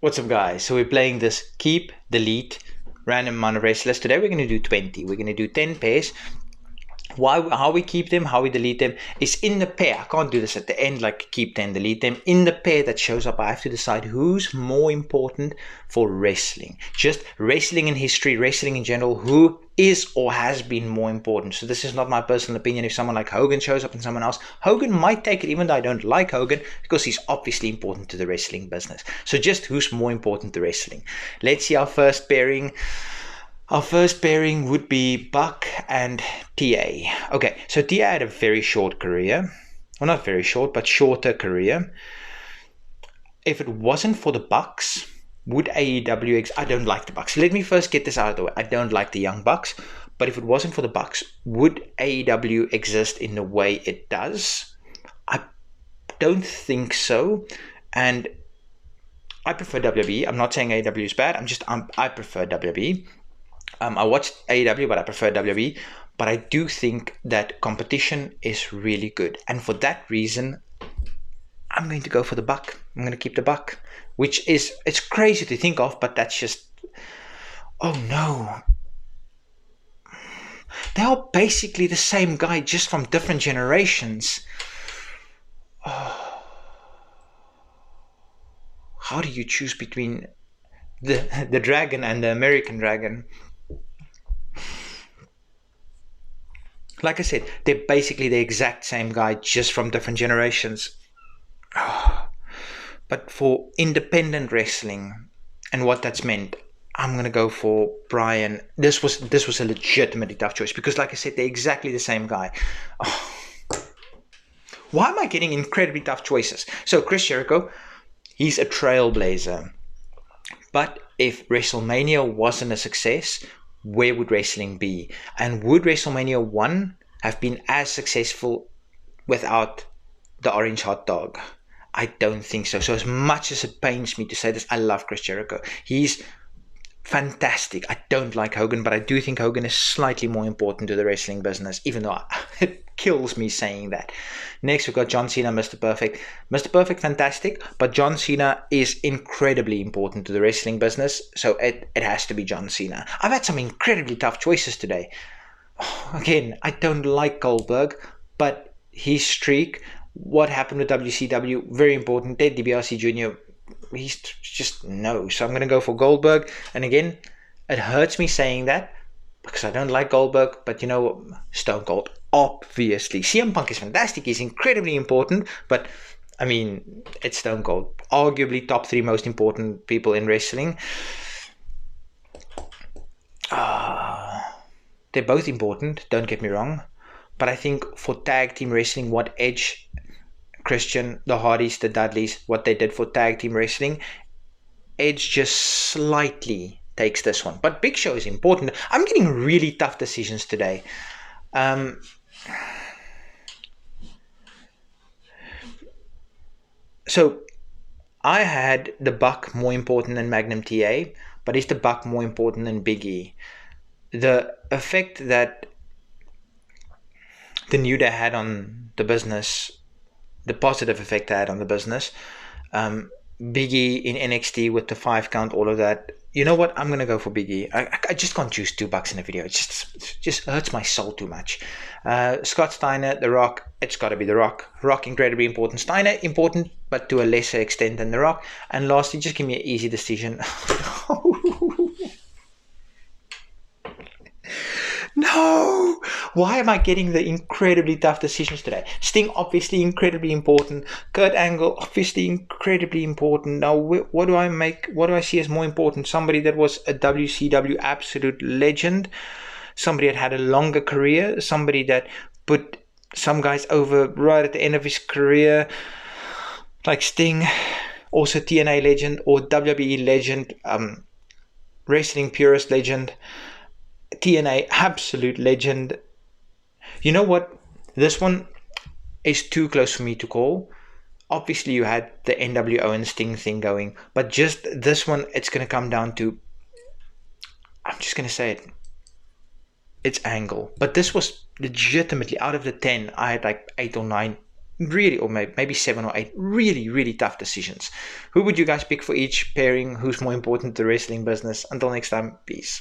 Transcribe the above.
What's up, guys? So we're playing this keep, delete, random amount of wrestlers. Today we're going to do 20. We're going to do 10 pairs. How we keep them, how we delete them is in the pair. I can't do this at the end like keep 10, delete them. In the pair that shows up, I have to decide who's more important for wrestling. Just wrestling in history, wrestling in general, who is or has been more important. So this is not my personal opinion. If someone like Hogan shows up and someone else, Hogan might take it even though I don't like Hogan because he's obviously important to the wrestling business. So just who's more important to wrestling. Let's see our first pairing. Our first pairing would be Buck and TA. Okay, so TA had a very short career. Well, not very short, but shorter career. If it wasn't for the Bucks, would AEW... I don't like the Bucks. Let me first get this out of the way. I don't like the Young Bucks. But if it wasn't for the Bucks, would AEW exist in the way it does? I don't think so. And I prefer WWE. I'm not saying AEW is bad. I prefer WWE. I watched AEW, but I prefer WWE. But I do think that competition is really good. And for that reason, I'm going to go for the Buck. I'm going to keep the Buck. Which is, it's crazy to think of, but that's just... Oh no. They are basically the same guy, just from different generations. Oh. How do you choose between the Dragon and the American Dragon? Like I said, they're basically the exact same guy, just from different generations. But for independent wrestling and what that's meant, I'm going to go for Brian. This was a legitimately tough choice because, like I said, they're exactly the same guy. Why am I getting incredibly tough choices? So Chris Jericho, he's a trailblazer. But if WrestleMania wasn't a success, where would wrestling be? And would WrestleMania 1 have been as successful without the orange hot dog? I don't think so. So as much as it pains me to say this, I love Chris Jericho. He's fantastic. I don't like Hogan, but I do think Hogan is slightly more important to the wrestling business, even though it kills me saying that. Next, we've got John Cena, Mr. Perfect. Mr. Perfect, fantastic, but John Cena is incredibly important to the wrestling business, so it has to be John Cena. I've had some incredibly tough choices today. Again, I don't like Goldberg, but his streak, what happened with WCW, very important. Ted DiBiase Jr., he's just no. So I'm going to go for Goldberg. And again, it hurts me saying that because I don't like Goldberg, but you know, Stone Cold, obviously. CM Punk is fantastic. He's incredibly important, but I mean, it's Stone Cold. Arguably top 3 most important people in wrestling. They're both important, don't get me wrong. But I think for tag team wrestling, what Edge, Christian, the Hardys, the Dudleys, what they did for tag team wrestling, Edge just slightly takes this one. But Big Show is important. I'm getting really tough decisions today. So I had the Buck more important than Magnum TA, but is the Buck more important than Big E? The effect that the New Day had on the business, the positive effect I had on the business, Big E in NXT with the 5 count, all of that. You know what? I'm going to go for Big E. I just can't choose 2 Bucks in a video. It just hurts my soul too much. Scott Steiner, The Rock, it's got to be The Rock. Rock, incredibly important. Steiner, important, but to a lesser extent than The Rock. And lastly, just give me an easy decision. No! Why am I getting the incredibly tough decisions today? Sting, obviously incredibly important. Kurt Angle, obviously incredibly important. Now, what do I see as more important? Somebody that was a WCW absolute legend. Somebody that had a longer career. Somebody that put some guys over right at the end of his career. Like Sting, also TNA legend or WWE legend. Wrestling purist legend. TNA absolute legend. You know what? This one is too close for me to call. Obviously, you had the NWO and Sting thing going, but just this one, it's going to come down to, I'm just going to say it, it's Angle. But this was legitimately, out of the 10, I had like 8 or 9 really, or maybe 7 or 8 really, really tough decisions. Who would you guys pick for each pairing? Who's more important to the wrestling business? Until next time, peace.